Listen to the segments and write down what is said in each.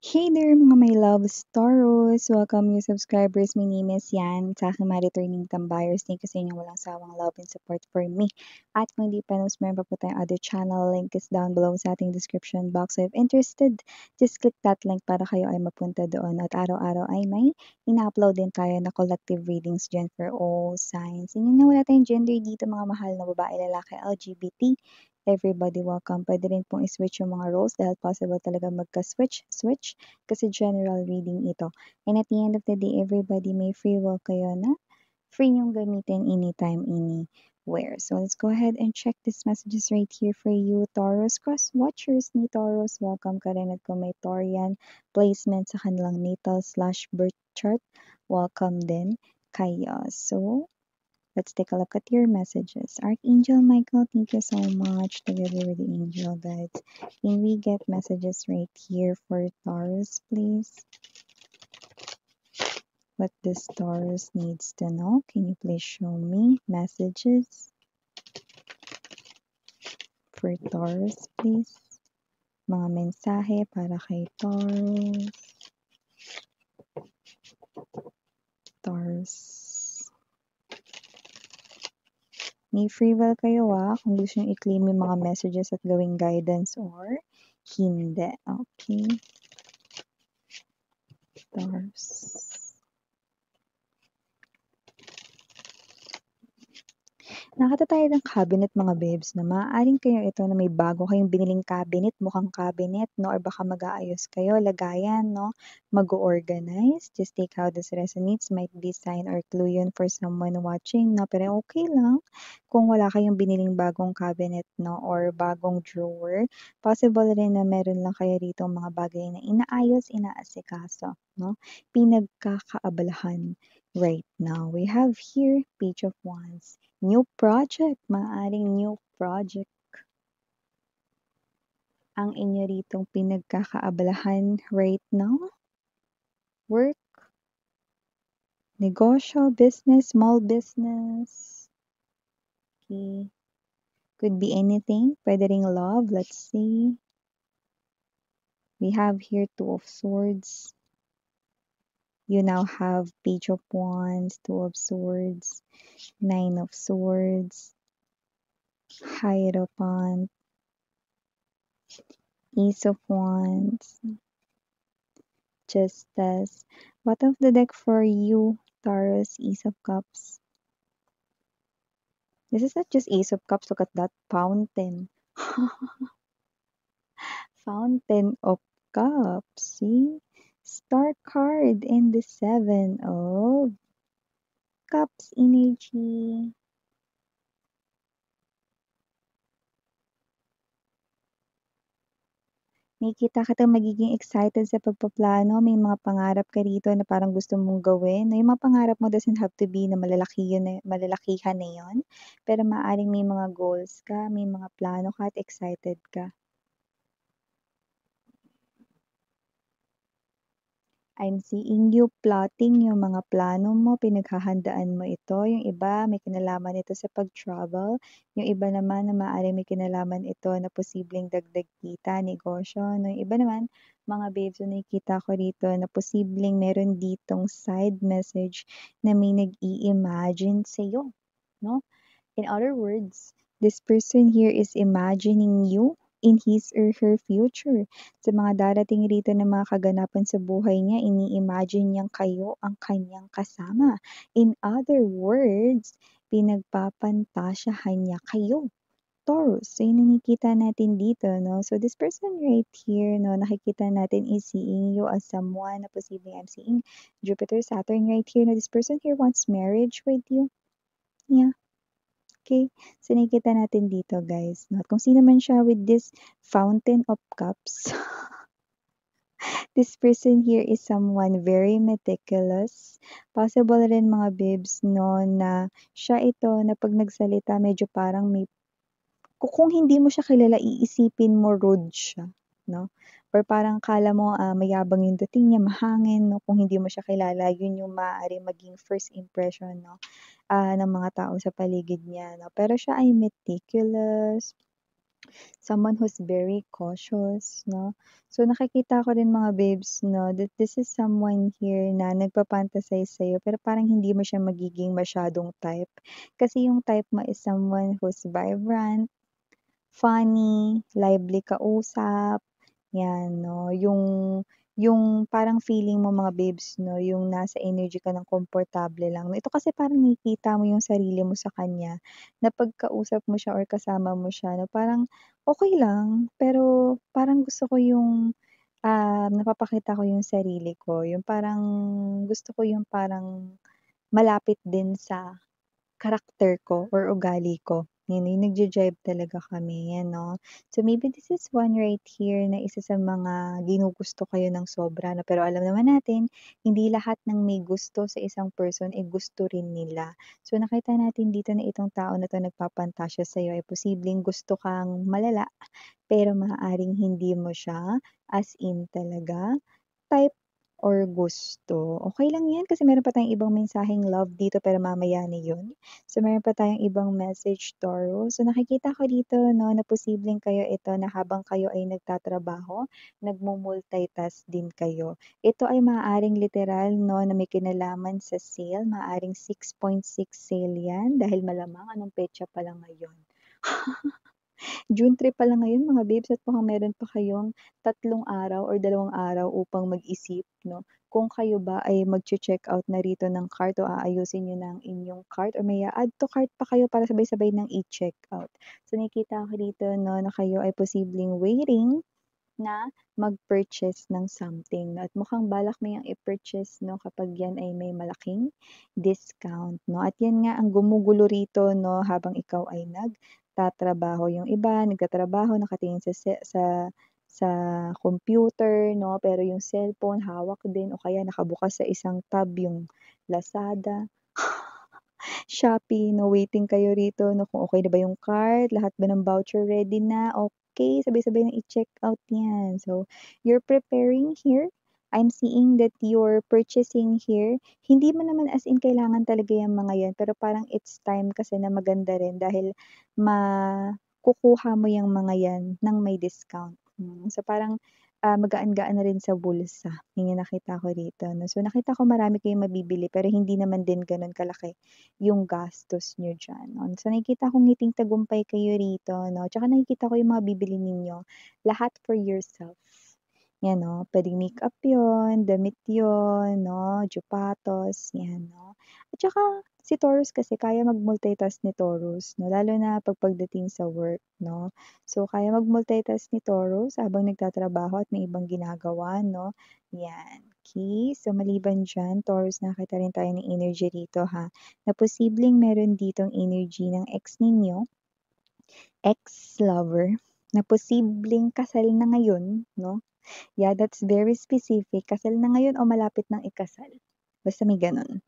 Hey there mga my loves, Taurus! Welcome new subscribers. My name is Yan. Sa aking mga returning tambayers, thank you sa inyong walang sawang love and support for me. At kung hindi pa subscribe po tayong other channel, link is down below sa ating description box. So if interested, just click that link para kayo ay mapunta doon. At araw-araw ay may ina-upload din tayo na collective readings dyan for all signs. Hindi na wala tayong gender dito mga mahal na babae, lalaki, LGBT. Everybody welcome. Pwede rin pong i-switch yung mga roles dahil possible talaga switch kasi general reading ito. And at the end of the day, everybody may free will kayo na free niyong gamitin anytime, anywhere. So let's go ahead and check these messages right here for you, Taurus. Cross watchers ni Taurus, welcome ka rin at kung may Taurian placement sa kanilang natal/birth chart, welcome din kayo. So, let's take a look at your messages. Archangel Michael, thank you so much together with the angel guides. Can we get messages right here for Taurus, please? What this Taurus needs to know. Can you please show me messages for Taurus, please? Mga mensahe para kay Taurus. Taurus. May free will kayo kung gusto nyo i-claim yung mga messages at gawing guidance or hindi. Okay. Taurus. Nakita tayo ng cabinet mga babes na maaaring kayo ito na may bago kayong biniling cabinet, mukhang cabinet, no? Or baka mag-aayos kayo, lagayan, no? Mag-organize. Just take how this resonates. Might be sign or clue yun for someone watching, no? Pero okay lang kung wala kayong biniling bagong cabinet, no? Or bagong drawer. Possible rin na meron lang kayo rito mga bagay na inaayos, inaasikaso, no? Pinagkakaabalahan right now. We have here Page of Wands. New project, maaaring new project ang inyo ritong pinagkakaabalahan right now. Work, negosyo, business, small business. Okay. Could be anything. Pwede ring love. Let's see. We have here Two of Swords. You now have Page of Wands, Two of Swords, Nine of Swords, Hierophant, Ace of Wands, Justice. Bottom of the deck for you, Taurus, Ace of Cups. This is not just Ace of Cups. Look at that fountain. Fountain of Cups. See? Star card and the Seven of Cups energy. Nakikita kita magiging excited sa pagpaplano, may mga pangarap ka rito na parang gusto mong gawin. Yung mga pangarap mo doesn't have to be na malalakihan na yun, pero maaaring may mga goals ka, may mga plano ka at excited ka. I'm seeing you plotting yung mga plano mo, pinaghahandaan mo ito. Yung iba, may kinalaman ito sa pag-travel. Yung iba naman na maaaring may kinalaman ito na posibleng dagdag kita, negosyo. No? Yung iba naman, mga babes, na nakikita ko rito na posibleng meron ditong side message na may nag-i-imagine sa'yo. No? In other words, this person here is imagining you in his or her future. Sa mga darating rito na mga kaganapan sa buhay niya, ini-imagine niyang kayo ang kanyang kasama. In other words, pinagpapantasyahan niya kayo. Taurus. So, yun nakikita natin dito, no? So, this person right here, no, nakikita natin is seeing you as someone na posibleng I'm seeing Jupiter, Saturn right here. No, this person here wants marriage with you. Yeah. Okay, so nakikita natin dito guys, no? Kung sino man siya with this Fountain of Cups, this person here is someone very meticulous. Possible rin mga babes, no, na siya ito na pag nagsalita medyo parang may, kung hindi mo siya kilala, iisipin mo rude siya, no? Or parang kala mo mayabang yung dating niya, mahangin, no? Kung hindi mo siya kilala, yun yung maaari maging first impression, no? Ng mga tao sa paligid niya, no? Pero siya ay meticulous, someone who's very cautious, 'no? So, nakikita ko rin mga babes, 'no, that this is someone here na nagpa-fantasize sa'yo pero parang hindi mo siya magiging masyadong type. Kasi yung type mo is someone who's vibrant, funny, lively kausap, 'yan 'no, yung parang feeling mo mga babes 'no, yung nasa energy ka ng komportable lang. Ito kasi parang nakikita mo yung sarili mo sa kanya, na pagkausap mo siya or kasama mo siya 'no, parang okey lang, pero parang gusto ko yung, napapakita ko yung sarili ko, yung parang gusto ko yung parang malapit din sa karakter ko or ugali ko, yun yung nagja-jive talaga kami, yan 'no. So maybe this is one right here na isa sa mga ginugusto kayo ng sobra 'no, pero alam naman natin hindi lahat ng may gusto sa isang person, eh, gusto rin nila. So nakita natin dito na itong tao na 'to nagpapantasya sa'yo ay posibleng gusto kang malala, pero maaaring hindi mo siya as in talaga type or gusto. Okey lang 'yan kasi meron pa tayong ibang mensaheng love dito pero mamaya na 'yun. So, meron pa tayong ibang message, Taurus. So, nakikita ko dito 'no, na posibleng kayo ito na habang kayo ay nagtatrabaho, nagmu-multitask din kayo. Ito ay maaaring literal 'no, na may kinalaman sa sale, maaaring 6.6 sale 'yan dahil malamang anong petsa pa lang ngayon? June 3 pa lang ngayon mga babes at mukhang meron pa kayong 3 araw or 2 araw upang mag-isip 'no, kung kayo ba ay magche-checkout na rito ng cart o aayusin niyo na ang inyong cart or may a-add to cart pa kayo para sabay-sabay ng i-checkout. So nakikita ko dito 'no, na kayo ay posibleng waiting na mag-purchase ng something 'no, at mukhang balak mo yang i-purchase 'no, kapag yan ay may malaking discount 'no. At yan nga ang gumugulo rito 'no, habang ikaw ay nagtatrabaho. Yung iba nagtatrabaho nakatingin sa computer 'no, pero yung cellphone hawak din o kaya nakabukas sa isang tab yung Lazada, Shopee 'no, waiting kayo rito 'no, kung okey na ba yung cart, lahat ba ng voucher ready na, okey, sabay-sabay na i-checkout 'yan. So, you're preparing here. I'm seeing that you're purchasing here. Hindi mo naman as in kailangan talaga yang mga 'yan, pero parang it's time kasi na maganda rin dahil makukuha mo yang mga 'yan ng may discount. So parang, magaan-gaan na rin sa bulsa, yun yung nakita ko rito 'no. So nakita ko marami kayong mabibili pero hindi naman din gano'n kalaki yung gastos niyo diyan 'no. So nakikita kong ngiting tagumpay kayo rito 'no, tsaka nakikita ko yung mga bibilhin ninyo, lahat for yourself. 'Yan 'no, puwedeng makeup 'yun, damit 'yun 'no, sapatos, 'yan 'no. At tsaka si Taurus kasi kaya mag-multitask ni Taurus 'no, lalo na pagdating sa work 'no. So kaya mag-multitask ni Taurus habang nagtatrabaho at may ibang ginagawa 'no, 'yan. Okey, so maliban diyan Taurus nakakita rin tayo ng energy rito ha, na posibleng meron ditong energy ng ex ninyo, ex-lover, na posibleng kasal na ngayon 'no. Yeah, that's very specific. Kasal na ngayon o malapit ng ikasal, basta may gano'n.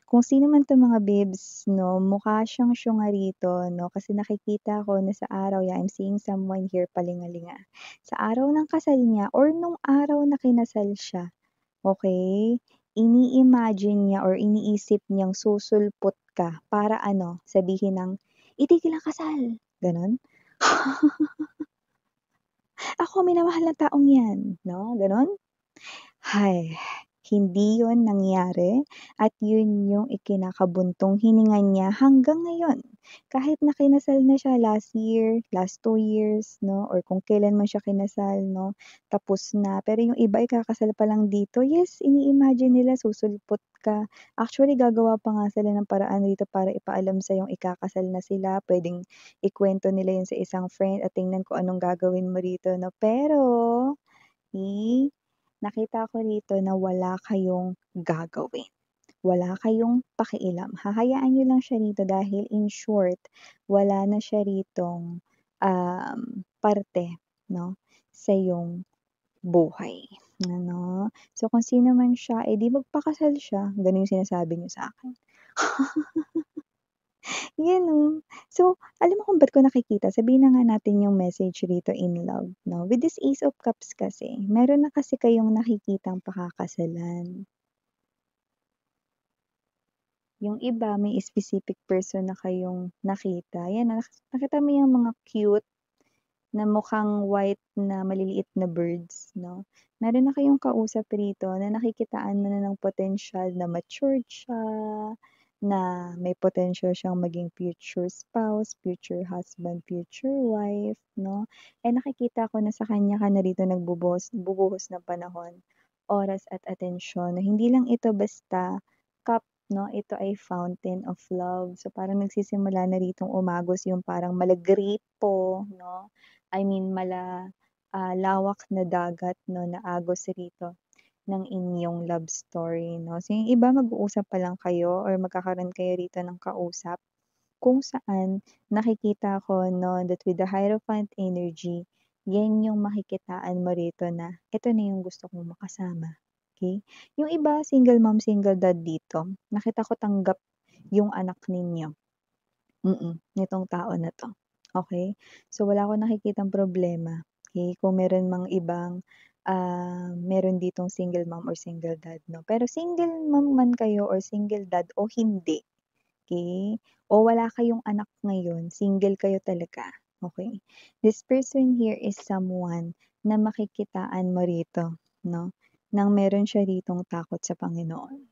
Kung sino man 'tong mga babes 'no, mukha siyang syunga rito 'no, kasi nakikita ko na sa araw, yeah, I'm seeing someone here palingalinga. Sa araw ng kasal niya or nung araw na kinasal siya, okey, ini-imagine niya or iniisip niyang susulpot ka para ano, sabihin ng, "Itigil ang kasal." Gano'n? "Ako minamahal na taong 'yan." 'No, gano'n? Hay, hindi yun nangyari at yun yung ikinakabuntong hininga niya hanggang ngayon. Kahit na kinasal na siya last year, last 2 years 'no, or kung kailan man siya kinasal 'no, tapos na. Pero yung iba ikakasal pa lang dito, yes, ini-imagine nila susulpot ka. Actually gagawa pa nga sila ng paraan dito para ipaalam sa'yong ikakasal na sila, puwedeng ikuwento nila yun sa isang friend at tingnan kung anong gagawin mo rito 'no. Pero eh, nakita ko rito na wala kayong gagawin. Wala kayong pakialam. Hahayaan niyo lang siya rito dahil in short, wala na siya ritong, parte 'no, sa iyong buhay, ano. So, kung sino man siya, eh, 'di magpakasal siya, gano'n yung sinasabi niyo sa'kin. 'Yan, oh. So, alam mo kung ba't ko nakikita, sabihin na nga natin yung message rito in love 'no. With this Ace of Cups kasi, meron na kasi kayong nakikitang pakakasalan. Yung iba may specific person na kayong nakita, 'yan, nakita mo yung mga cute na mukhang white na maliliit na birds, 'no? Meron na kayong kausap rito na nakikitaan mo na ng potensyal na matured siya, na may potential siyang maging future spouse, future husband, future wife, 'no? Nakikita ko na sa kanya ka na rito bubuhos ng panahon, oras at atensyon na hindi lang ito basta cup, 'no? Ito ay fountain of love. So, parang nagsisimula na ritong umagos yung parang malagripo, 'no? I mean lawak na dagat 'no, na agos rito ng inyong love story 'no. So yung iba mag-uusap pa lang kayo or magkakaroon kayo rito ng kausap kung saan nakikita ko 'no, that with the Hierophant energy, yan yung makikitaan mo rito na eto na yung gusto kong makasama, okey? Yung iba single mom, single dad dito, nakita ko tanggap yung anak ninyo. Nitong tao na 'to, okey? So, wala akong nakikitang problema, okey, kung meron mang ibang, meron ditong single mom or single dad 'no. Pero single mom man kayo or single dad o hindi, okey, o wala kayong anak ngayon, single kayo talaga, okey? This person here is someone na makikitaan mo rito 'no, ng meron siya ritong takot sa Panginoon.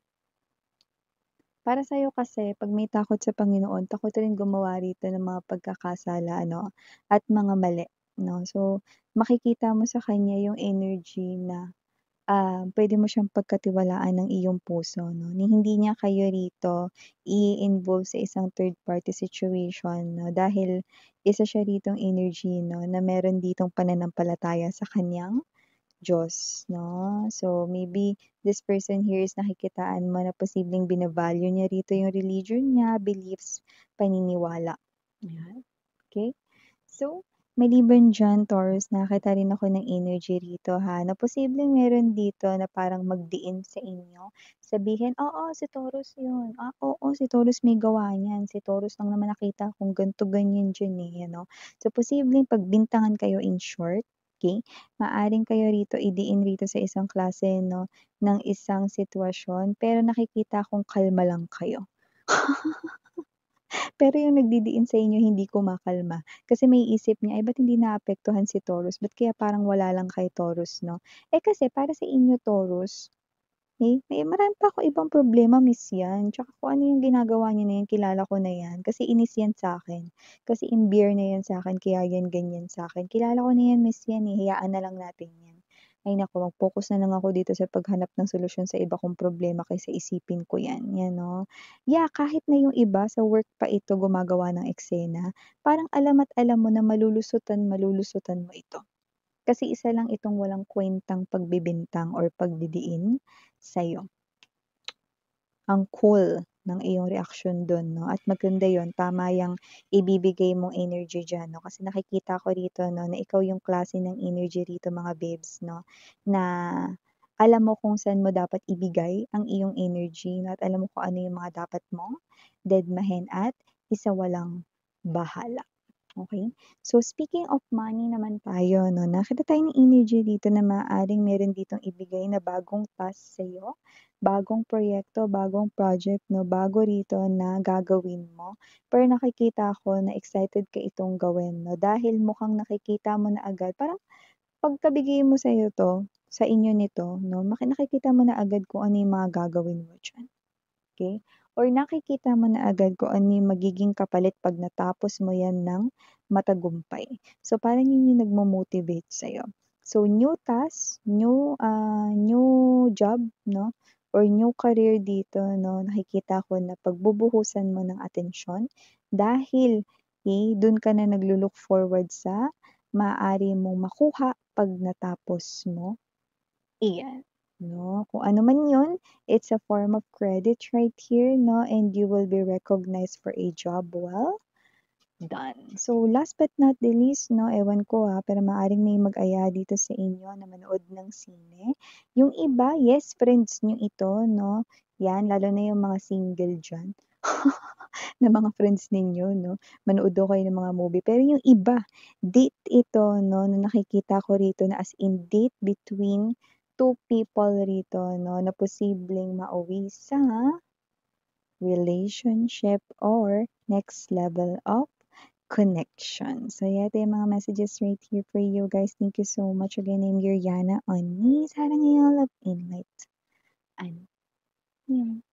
Para sa'yo kasi 'pag may takot sa Panginoon, takot rin gumawa rito ng mga pagkakasala ano, at mga mali 'no. So, makikita mo sa kanya yung energy na, puwede mo siyang pagkatiwalaan ng iyong puso 'no, ni hindi niya kayo rito i-involve sa isang third party situation 'no, dahil isa siya ritong energy 'no, na meron ditong pananampalataya sa kaniyang Diyos 'no. So, maybe this person here is nakikitaan mo na posibleng bina-value niya rito yung religion niya, beliefs, paniniwala, ayan, okey? So, maliban diyan Taurus, nakakita rin ako ng energy rito ha, na posibleng meron dito na parang magdiin sa inyo, sabihin, "Oo, si Taurus 'yun, oo, si Taurus may gawa niyan, si Taurus lang naman nakita kong ganito, ganyan diyan, eh," ano. So, posibleng pagbintangan kayo in short, okey? Maaaring kayo rito idiin rito sa isang klase 'no, ng isang sitwasyon, pero nakikita kong kalma lang kayo. Pero yung nagdidiin sa inyo hindi kumakalma. Kasi maiisip niya, "Ay ba't hindi naapektuhan si Taurus, ba't kaya parang wala lang kay Taurus 'no?" Kasi para sa inyo Taurus, marami pa akong ibang problema Miss yan, tsaka kung ano yung ginagawa niyo na yan kilala ko na yan, kasi inis yan sa'kin. Kasi imbyer na yan sa'kin kaya yan ganyan sa'kin. Kilala ko na yan Miss yan, hayaan na lang natin yan. Ay naku, mag-focus na lang ako dito sa paghanap ng solusyon sa iba kong problema kaysa isipin ko yan, yan 'no. Yeah, kahit na yung iba sa work pa ito gumagawa ng eksena, parang alam at alam mo na malulusutan mo ito. Kasi isa lang itong walang kuwentang pagbibintang or pagdidiin sa'yo. Ang cool ng iyong reaksyon dun 'no, at maganda yun, tama yang ibibigay mong energy diyan 'no, kasi nakikita ko rito 'no, na ikaw yung klase ng energy rito mga babes 'no, na alam mo kung saan mo dapat ibigay ang iyong energy 'no, at alam mo kung ano yung mga dapat mong dedmahin at isawalang bahala. Okey. So, speaking of money naman tayo 'no, nakita tayo ng energy dito na maaaring meron ditong ibigay na bagong task sa'yo, bagong proyekto, bagong project 'no, bago rito na gagawin mo. Pero nakikita ko na excited ka itong gawin 'no, dahil mukhang nakikita mo na agad parang pagkabigay mo sa'yo 'to, sa inyo nito 'no, nakikita mo na agad kung ano yung mga gagawin mo diyan. Okey? Or nakikita mo na agad kung ano yung magiging kapalit 'pag natapos mo 'yan ng matagumpay. So, parang yun yung nagmo-motivate sa'yo. So, new job 'no, or new career dito 'no, nakikita ko na pagbubuhusan mo ng atensyon dahil, dun ka na naglo-look forward sa maaari mong makuha 'pag natapos mo iyan, 'no? Kung ano man 'yun, it's a form of credit right here 'no, and you will be recognized for a job well done. So, last but not the least 'no, ewan ko, pero maaaring may mag-aya dito sa inyo na manood ng sine. Yung iba, yes, friends niyo ito 'no, 'yan lalo na yung mga single diyan, na mga friends ninyo 'no, manood daw kayo ng mga movie. Pero yung iba, date ito 'no, na nakikita ko rito na as in date between two people rito 'no, na posibleng mauwi sa relationship or next level of connection. So yeah, ito yung mga messages right here for you guys. Thank you so much. Again, I'm Yuriana on me. 사랑해요. Love